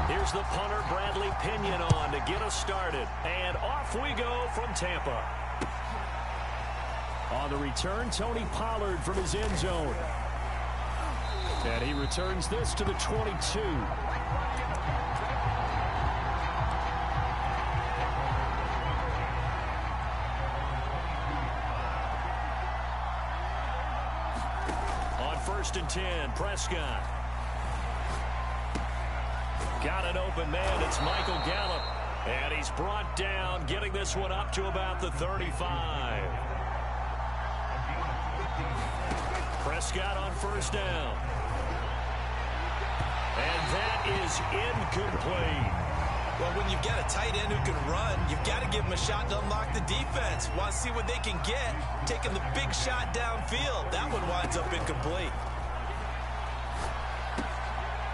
Here's the punter, Bradley Pinion, on to get us started. And off we go from Tampa. On the return, Tony Pollard from his end zone. And he returns this to the 22. On 1st and 10, Prescott. Got an open man. It's Michael Gallup. And he's brought down, getting this one up to about the 35. Prescott on 1st down. And that is incomplete. Well, when you've got a tight end who can run, you've got to give him a shot to unlock the defense. Want to see what they can get. Taking the big shot downfield. That one winds up incomplete.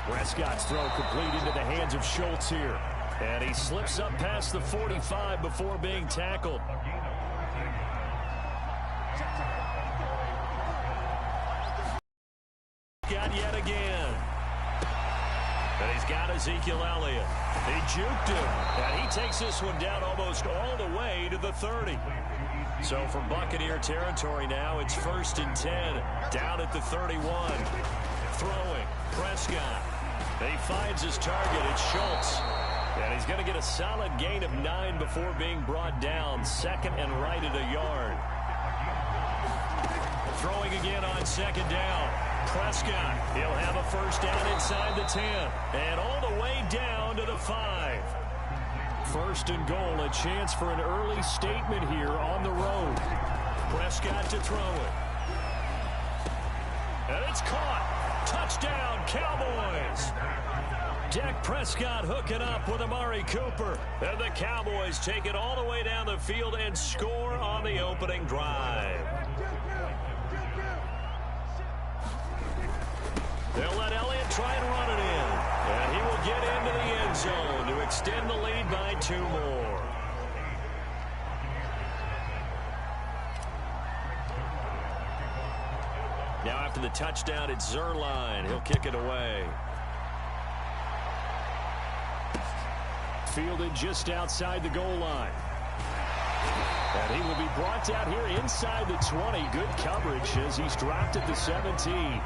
Prescott's throw complete into the hands of Schultz here. And he slips up past the 45 before being tackled. Got yet again. And he's got Ezekiel Elliott. He juked him. And he takes this one down almost all the way to the 30. So from Buccaneer territory now, it's 1st and 10. Down at the 31. Throwing. Prescott. He finds his target. It's Schultz. And he's going to get a solid gain of 9 before being brought down. 2nd and right at a yard. Throwing again on 2nd down. Prescott. He'll have a 1st down inside the 10. And all the way down to the 5. 1st and goal. A chance for an early statement here on the road. Prescott to throw it. And it's caught. Touchdown, Cowboys. Dak Prescott hooking up with Amari Cooper. And the Cowboys take it all the way down the field and score on the opening drive. They'll let Elliott try and run it in. And he will get into the end zone to extend the lead by 2 more. Now after the touchdown, it's Zuerlein. He'll kick it away. Fielded just outside the goal line. And he will be brought down here inside the 20. Good coverage as he's dropped at the 17.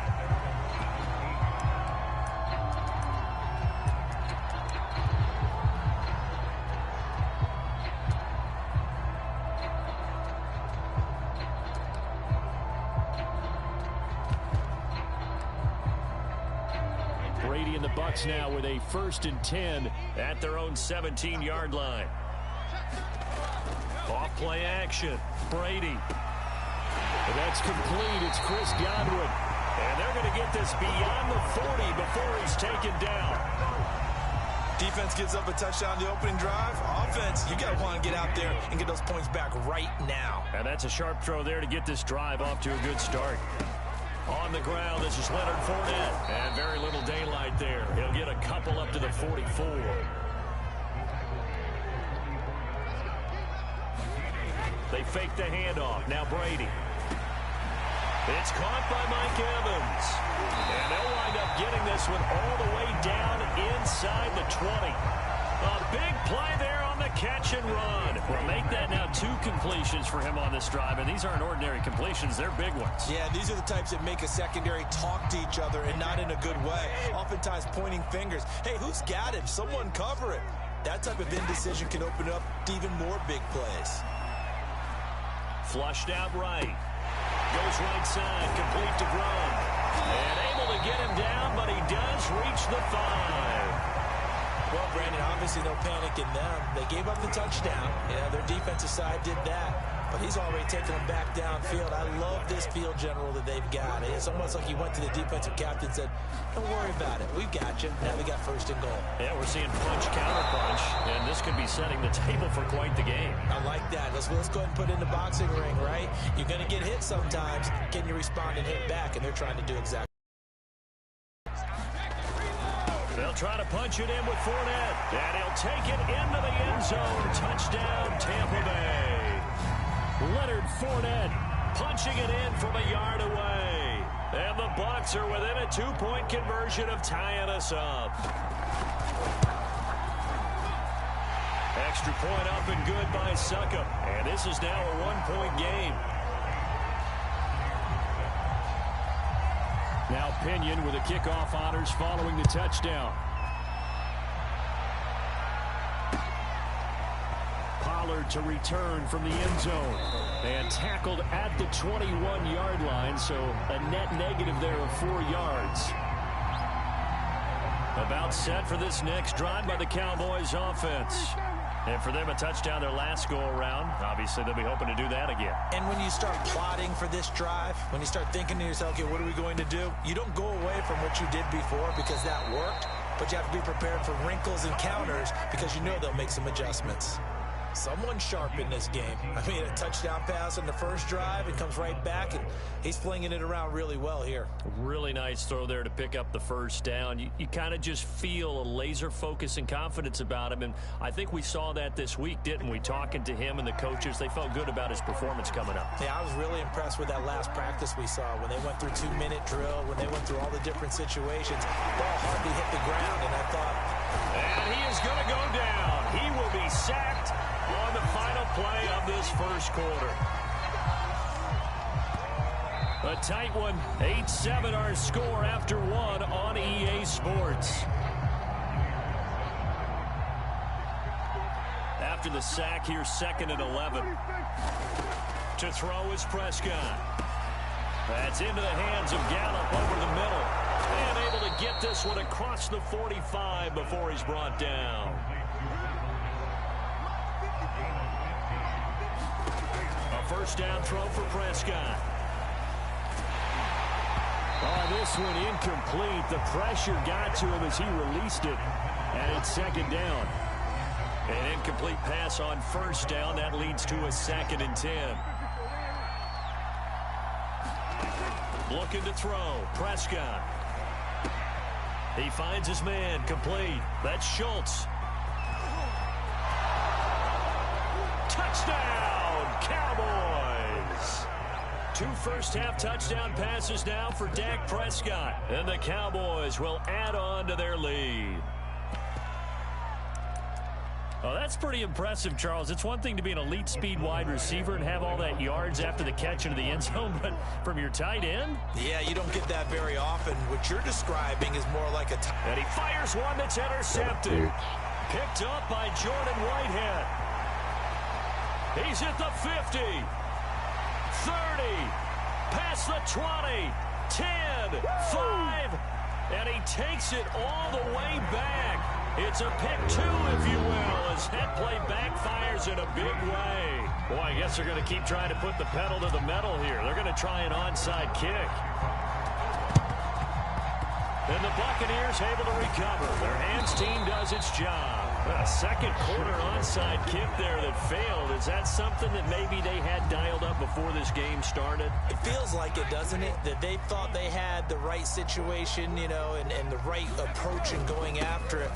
Now with a 1st and 10 at their own 17-yard line. Off play action. Brady. And that's complete. It's Chris Godwin. And they're going to get this beyond the 40 before he's taken down. Defense gives up a touchdown the opening drive. Offense, you got to want to get out there and get those points back right now. And that's a sharp throw there to get this drive off to a good start. On the ground, this is Leonard Fournette. And very little daylight there. He'll get a couple up to the 44. They fake the handoff. Now Brady. It's caught by Mike Evans. And they'll wind up getting this one all the way down inside the 20. A big play there on the catch and run. We'll make that now 2 completions for him on this drive, and these aren't ordinary completions. They're big ones. Yeah, these are the types that make a secondary talk to each other and not in a good way. Oftentimes pointing fingers. Hey, who's got him? Someone cover it. That type of indecision can open up to even more big plays. Flushed out right. Goes right side, complete to Gronk. And able to get him down, but he does reach the 5. Well, Brandon, obviously no panic in them. They gave up the touchdown. Yeah, their defensive side did that. But he's already taken them back downfield. I love this field general that they've got. It's almost like he went to the defensive captain and said, don't worry about it. We've got you. Now they got 1st and goal. Yeah, we're seeing punch, counter punch. And this could be setting the table for quite the game. I like that. Let's go ahead and put it in the boxing ring, right? You're going to get hit sometimes. Can you respond and hit back? And they're trying to do exactly. They'll try to punch it in with Fournette. And he'll take it into the end zone. Touchdown, Tampa Bay. Leonard Fournette punching it in from a yard away. And the Bucs are within a 2-point conversion of tying us up. Extra point up and good by Succop. And this is now a 1-point game. Now Pinion with the kickoff honors following the touchdown. Pollard to return from the end zone. And tackled at the 21-yard line, so a net negative there of 4 yards. About set for this next drive by the Cowboys offense. And for them, a touchdown their last go-around. Obviously, they'll be hoping to do that again. And when you start plotting for this drive, when you start thinking to yourself, okay, what are we going to do? You don't go away from what you did before because that worked, but you have to be prepared for wrinkles and counters because you know they'll make some adjustments. Someone sharp in this game. I mean, a touchdown pass on the first drive, it comes right back, and he's flinging it around really well here. Really nice throw there to pick up the first down. You kind of just feel a laser focus and confidence about him, and I think we saw that this week, didn't we? Talking to him and the coaches, they felt good about his performance coming up. Yeah, I was really impressed with that last practice we saw when they went through 2-minute drill, when they went through all the different situations. Ball hardly hit the ground, and I thought... And he is going to go down. He will be sacked on the final play of this first quarter. A tight one. 8-7 our score after one on EA Sports. After the sack, here's 2nd and 11. To throw is Prescott. That's into the hands of Gallup over the middle. And able to get this one across the 45 before he's brought down. A first down throw for Prescott. Oh, this one incomplete. The pressure got to him as he released it. And it's 2nd down. An incomplete pass on first down. That leads to a 2nd and 10. Looking to throw. Prescott. He finds his man. Complete. That's Schultz. Touchdown, Cowboys. 2 first-half touchdown passes now for Dak Prescott. And the Cowboys will add on to their lead. Oh, that's pretty impressive, Charles. It's one thing to be an elite speed wide receiver and have all that yards after the catch into the end zone, but from your tight end? Yeah, you don't get that very often. What you're describing is more like a... And he fires one that's intercepted. Picked up by Jordan Whitehead. He's at the 50. 30. Past the 20. 10. 5. And he takes it all the way back. It's a pick 2, if you will, as that play backfires in a big way. Boy, I guess they're going to keep trying to put the pedal to the metal here. They're going to try an onside kick. And the Buccaneers able to recover. Their hands team does its job. A second quarter onside kick there that failed. Is that something that maybe they had dialed up before this game started? It feels like it, doesn't it? That they thought they had the right situation, you know, and the right approach in going after it.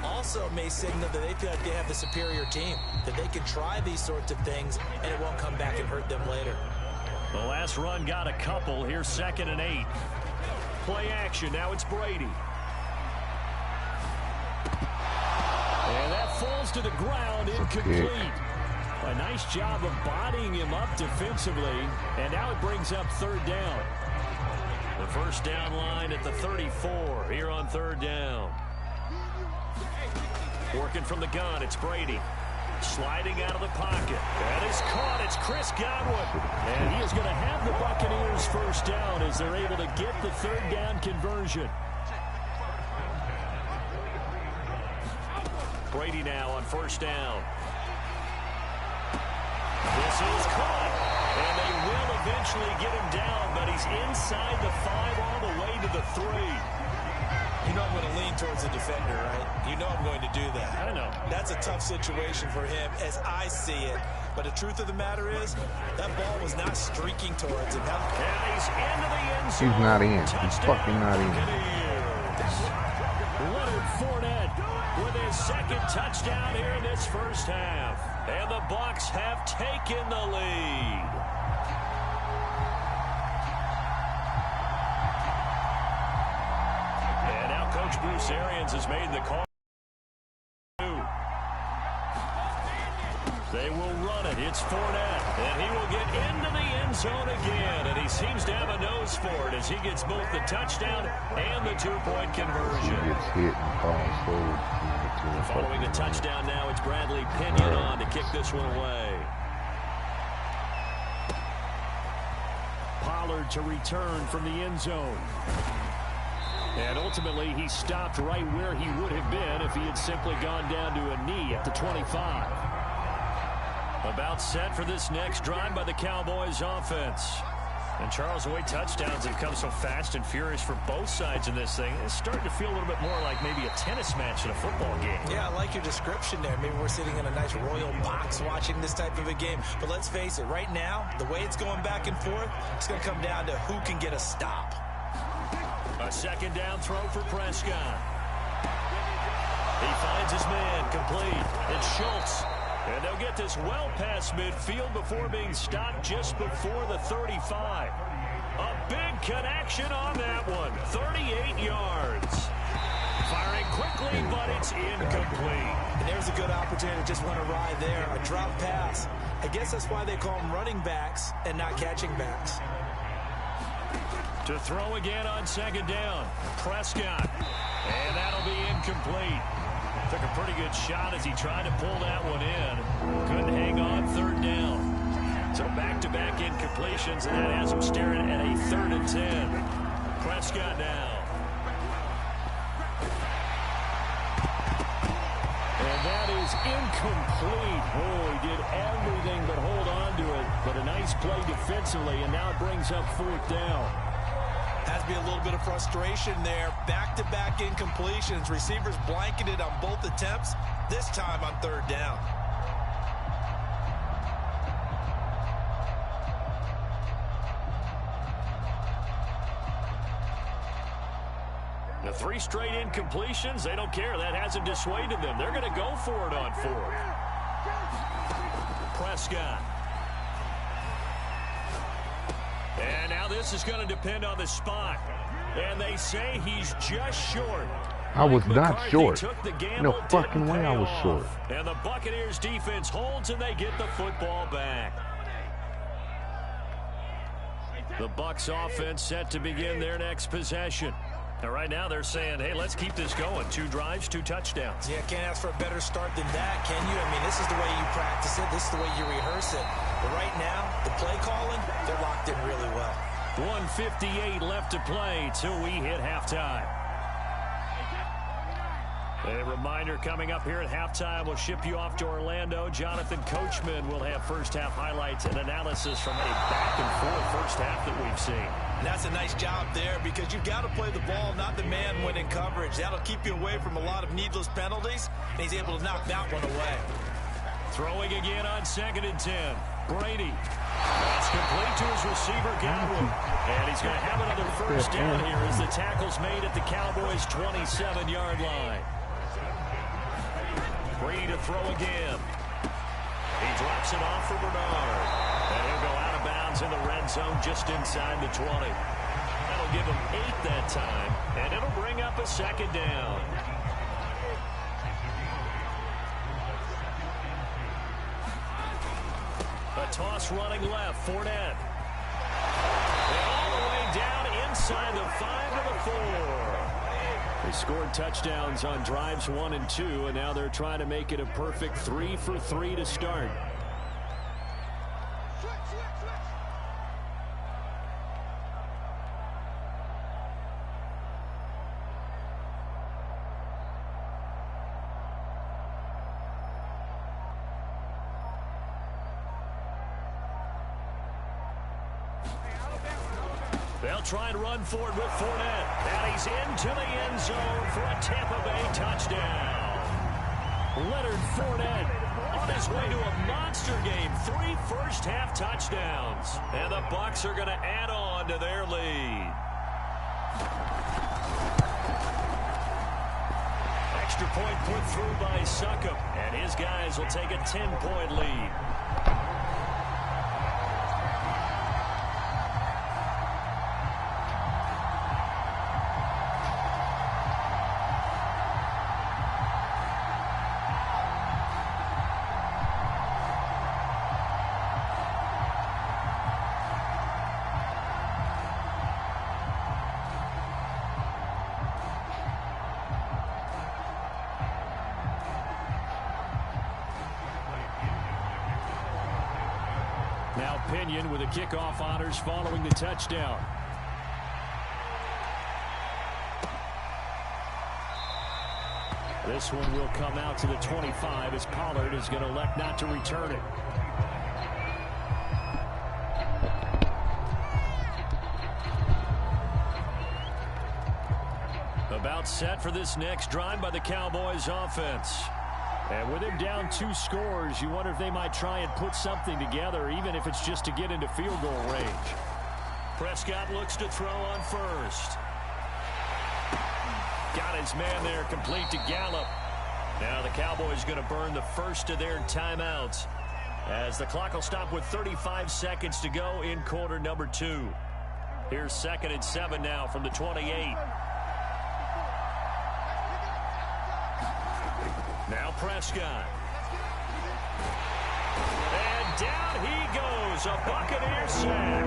Also may signal that they feel like they have the superior team, that they can try these sorts of things and it won't come back and hurt them later. The last run got a couple. Here's 2nd and 8. Play action. Now it's Brady. And that falls to the ground, incomplete. A nice job of bodying him up defensively. And now it brings up 3rd down. The first down line at the 34 here on 3rd down. Working from the gun, it's Brady. Sliding out of the pocket. That is caught. It's Chris Godwin. And he is going to have the Buccaneers first down as they're able to get the 3rd down conversion. Brady now on first down. This is caught. And they will eventually get him down, but he's inside the 5 all the way to the 3. You know I'm going to lean towards the defender, right? You know I'm going to do that. I know. That's a tough situation for him as I see it. But the truth of the matter is, that ball was not streaking towards him. And he's into the end zone. He's not in. He's fucking not in. Leonard Fournette with his 2nd touchdown here in this first half. And the Bucs have taken the lead. coach Bruce Arians has made the call. They will run it. It's Fournette, and he will get into the end zone again, and he seems to have a nose for it as he gets both the touchdown and the two-point conversion. He gets hit and falls forward. Following the touchdown now, it's Bradley Pinion on to kick this one away. Pollard to return from the end zone. And ultimately, he stopped right where he would have been if he had simply gone down to a knee at the 25. About set for this next drive by the Cowboys offense. And Charles, the way touchdowns have come so fast and furious for both sides in this thing, it's starting to feel a little bit more like maybe a tennis match in a football game. Yeah, I like your description there. Maybe we're sitting in a nice royal box watching this type of a game. But let's face it, right now, the way it's going back and forth, it's going to come down to who can get a stop. A second down throw for Prescott. He finds his man complete. It's Schultz. And they'll get this well past midfield before being stopped just before the 35. A big connection on that one. 38 yards. Firing quickly, but it's incomplete. And there's a good opportunity to just went awry there. A drop pass. I guess that's why they call them running backs and not catching backs. To throw again on second down. Prescott. And that'll be incomplete. Took a pretty good shot as he tried to pull that one in. Couldn't hang on third down. So back-to-back incompletions, and that has him staring at a 3rd and 10. Prescott now. And that is incomplete. Oh, he did everything but hold on to it. But a nice play defensively, and now it brings up 4th down. Has to be a little bit of frustration there. Back-to-back incompletions. Receivers blanketed on both attempts, this time on 3rd down. The 3 straight incompletions, they don't care. That hasn't dissuaded them. They're going to go for it on 4th. Prescott. And now this is going to depend on the spot. And they say he's just short. I was not short. No fucking way I was short. And the Buccaneers defense holds and they get the football back. The Bucs offense set to begin their next possession. And right now they're saying, hey, let's keep this going. 2 drives, 2 touchdowns. Yeah, can't ask for a better start than that, can you? I mean, this is the way you practice it. This is the way you rehearse it. But right now, the play calling, they're locked in really well. 1:58 left to play till we hit halftime. A reminder coming up here at halftime, we'll ship you off to Orlando. Jonathan Coachman will have first-half highlights and analysis from a back-and-forth first half that we've seen. And that's a nice job there because you've got to play the ball, not the man when in coverage. That'll keep you away from a lot of needless penalties, and he's able to knock that one away. Throwing again on 2nd and 10. Brady. That's complete to his receiver, Godwin. And he's going to have another first down here as the tackle's made at the Cowboys' 27-yard line. Brady to throw again. He drops it off for Bernard. And he'll go out of bounds in the red zone just inside the 20. That'll give him 8 that time, and it'll bring up a 2nd down. A toss running left, Fournette. And all the way down inside the 5 to the 4. They scored touchdowns on drives 1 and 2, and now they're trying to make it a perfect 3 for 3 to start. They'll try and run for it with Fournette. And he's into the end zone for a Tampa Bay touchdown. Leonard Fournette on his way to a monster game. 3 first-half touchdowns. And the Bucs are going to add on to their lead. Extra point put through by Succop. And his guys will take a 10-point lead. Now Pinion with the kickoff honors following the touchdown. This one will come out to the 25 as Pollard is going to elect not to return it. About set for this next drive by the Cowboys offense. And with him down 2 scores, you wonder if they might try and put something together, even if it's just to get into field goal range. Prescott looks to throw on first. Got his man there, complete to Gallup. Now the Cowboys going to burn the first of their timeouts as the clock will stop with 35 seconds to go in quarter number 2. Here's 2nd and 7 now from the 28. Now Prescott. And down he goes, a Buccaneer sack.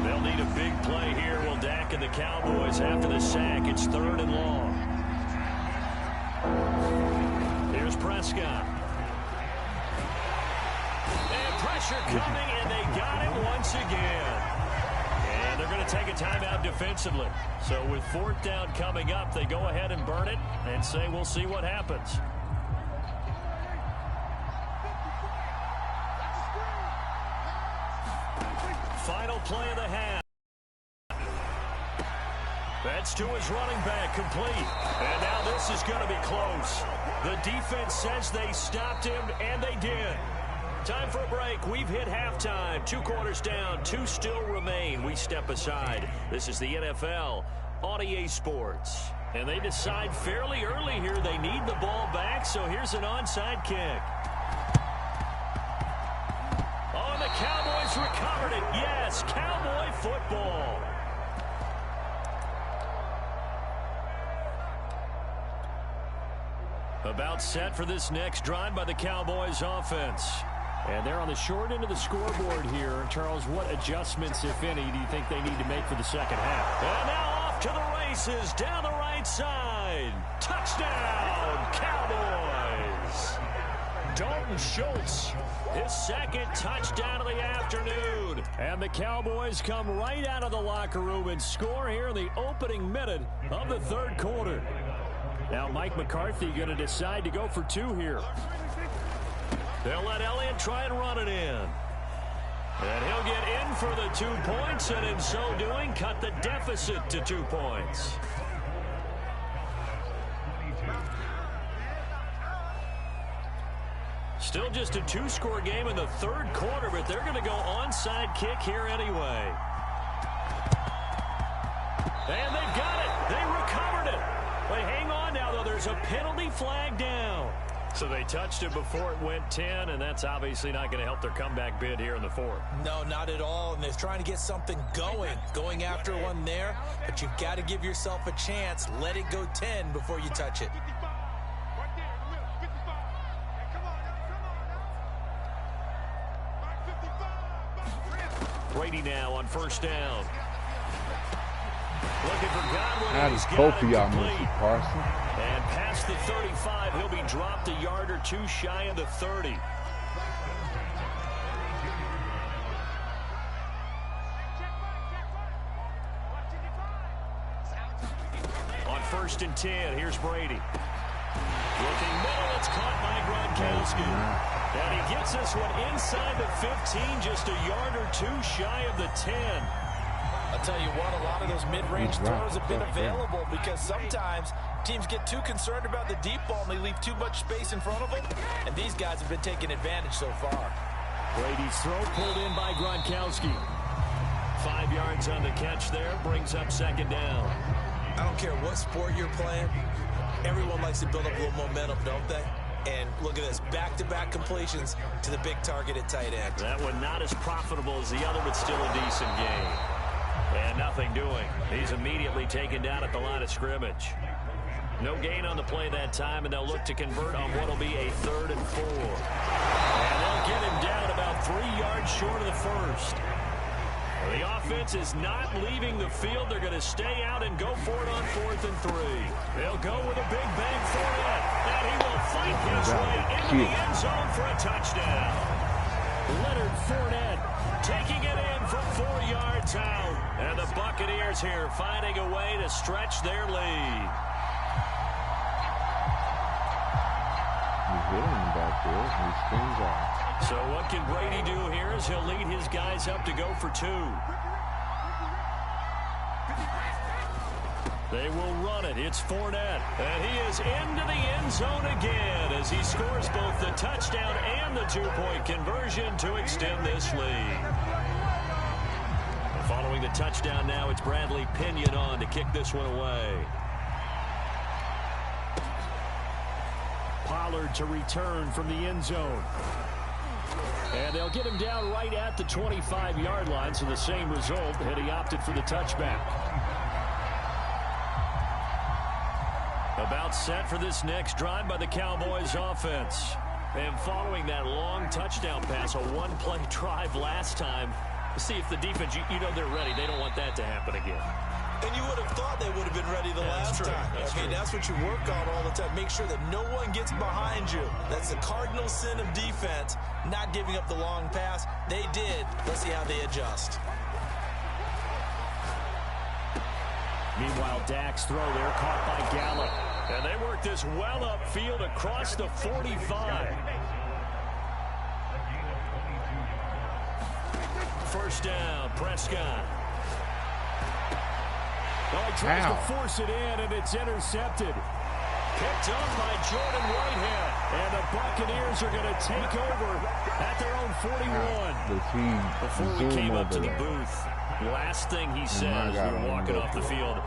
They'll need a big play here, will Dak and the Cowboys after the sack. It's 3rd and long. Here's Prescott. And pressure coming, and they got it once again. And they're going to take a timeout defensively. So with 4th down coming up, they go ahead and burn it and say we'll see what happens. Final play of the half. That's to his running back, complete. And now this is going to be close. The defense says they stopped him, and they did. Time for a break. We've hit halftime. 2 quarters down, 2 still remain. We step aside. This is the NFL on EA Sports. And they decide fairly early here they need the ball back, so here's an onside kick. Oh, and the Cowboys recovered it. Yes, Cowboy football. About set for this next drive by the Cowboys offense. And they're on the short end of the scoreboard here. Charles, what adjustments, if any, do you think they need to make for the second half? And now off to the races down the right side. Touchdown, Cowboys. Dalton Schultz, his 2nd touchdown of the afternoon. And the Cowboys come right out of the locker room and score here in the opening minute of the 3rd quarter. Now Mike McCarthy going to decide to go for 2 here. They'll let Elliott try and run it in. And he'll get in for the 2 points, and in so doing, cut the deficit to 2 points. Still just a 2-score game in the 3rd quarter, but they're going to go onside kick here anyway. And they've got it. They recovered it. But hang on now, though. There's a penalty flag down. So they touched it before it went 10, and that's obviously not going to help their comeback bid here in the 4th. No, not at all, and they're trying to get something going after one there, but you've got to give yourself a chance. Let it go 10 before you touch it. Brady now on 1st down. Looking for Godwin. How does both of y'all miss it, Carson? And past the 35, he'll be dropped a yard or 2 shy of the 30. On 1st and 10, here's Brady. Looking middle, it's caught by Gronkowski. And he gets this one inside the 15, just a yard or 2 shy of the 10. I'll tell you what, a lot of those mid-range throws have been available because sometimes teams get too concerned about the deep ball and they leave too much space in front of them, and these guys have been taking advantage so far. Brady's throw pulled in by Gronkowski. 5 yards on the catch there, brings up 2nd down. I don't care what sport you're playing, everyone likes to build up a little momentum, don't they? And look at this, back-to-back completions to the big target at tight end. That one not as profitable as the other, but still a decent game. And nothing doing. He's immediately taken down at the line of scrimmage. No gain on the play that time, and they'll look to convert on what will be a 3rd and 4. And they'll get him down about 3 yards short of the 1st. The offense is not leaving the field. They're going to stay out and go for it on 4th and 3. They'll go with a big bang for it. And he will fight his way into the end zone for a touchdown. Leonard Fournette taking it in from 4 yards out. And the Buccaneers here finding a way to stretch their lead. He's hitting him back there. He spins out. So what can Brady do here is he'll lead his guys up to go for 2. They will run it. It's Fournette. And he is into the end zone again as he scores both the touchdown and the 2-point conversion to extend this lead. Following the touchdown now, it's Bradley Pinion on to kick this one away. Pollard to return from the end zone. And they'll get him down right at the 25-yard line, so the same result, and he opted for the touchback. About set for this next drive by the Cowboys offense. And following that long touchdown pass, a one-play drive last time, see if the defense, you know they're ready. They don't want that to happen again. And you would have thought they would have been ready the last time. That's what you work on all the time. Make sure that no one gets behind you. That's the cardinal sin of defense, not giving up the long pass. They did. Let's see how they adjust. Meanwhile, Dak's throw there caught by Gallup. And they work this well upfield across the 45. First down, Prescott. Oh, he tries to force it in, and it's intercepted. Picked up by Jordan Whitehead. And the Buccaneers are going to take over at their own 41. Before we came up to the booth, last thing he said as we were walking off the field,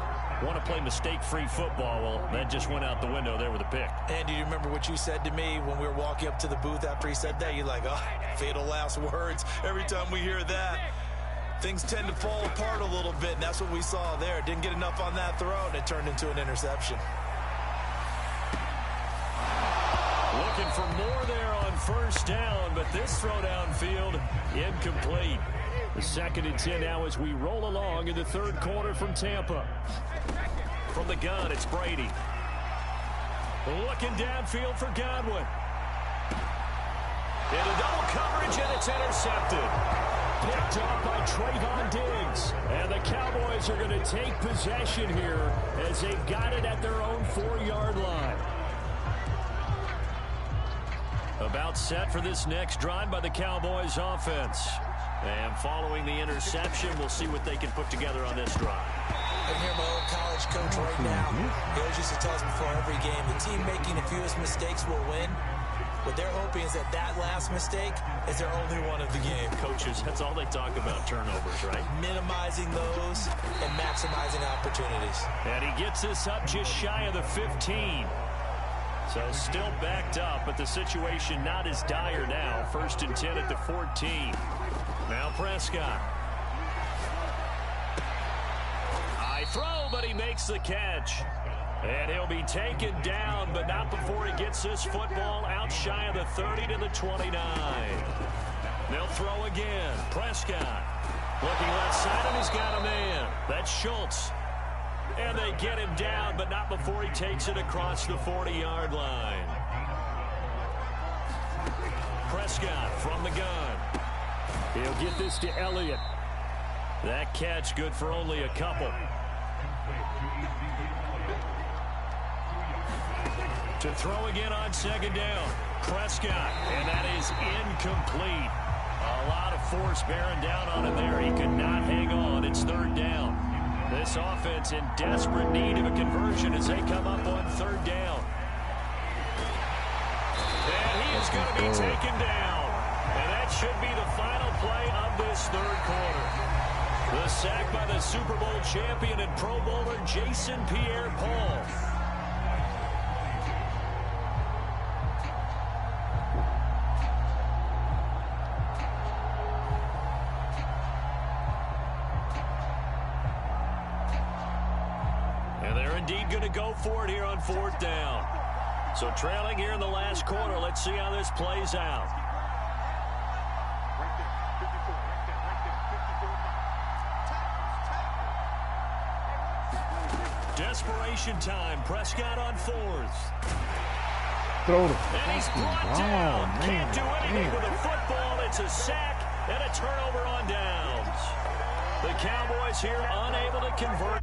want to play mistake-free football. Well, that just went out the window there with a pick. And do you remember what you said to me when we were walking up to the booth after he said that? You're like, oh, fatal last words. Every time we hear that, things tend to fall apart a little bit, and that's what we saw there. Didn't get enough on that throw, and it turned into an interception. Looking for more there on first down, but this throw downfield incomplete. The 2nd and 10 now as we roll along in the third quarter from Tampa. From the gun, it's Brady. Looking downfield for Godwin. Into double coverage, and it's intercepted. Picked up by Trayvon Diggs. And the Cowboys are going to take possession here as they've got it at their own 4-yard line. About set for this next drive by the Cowboys offense. And following the interception, we'll see what they can put together on this drive. I can hear my old college coach right now. He always used to tell us before every game, the team making the fewest mistakes will win. What they're hoping is that last mistake is their only one of the game. Coaches, that's all they talk about, turnovers, right? Minimizing those and maximizing opportunities. And he gets this up just shy of the 15. So still backed up, but the situation not as dire now. 1st and 10 at the 14. Now Prescott. High throw, but he makes the catch. And he'll be taken down, but not before he gets this football out shy of the 30 to the 29. They'll throw again. Prescott looking left side, and he's got a man. That's Schultz. And they get him down, but not before he takes it across the 40-yard line. Prescott from the gun. He'll get this to Elliott. That catch good for only a couple. To throw again on 2nd down. Prescott, and that is incomplete. A lot of force bearing down on him there. He could not hang on. It's 3rd down. This offense in desperate need of a conversion as they come up on 3rd down. And he is going to be taken down. And that should be the final play of this 3rd quarter. The sack by the Super Bowl champion and Pro Bowler Jason Pierre-Paul. And they're indeed going to go for it here on 4th down. So trailing here in the last quarter, let's see how this plays out. Desperation time. Prescott on 4th. throw the And he's brought down. Can't do anything with a football. It's a sack and a turnover on downs. The Cowboys here unable to convert.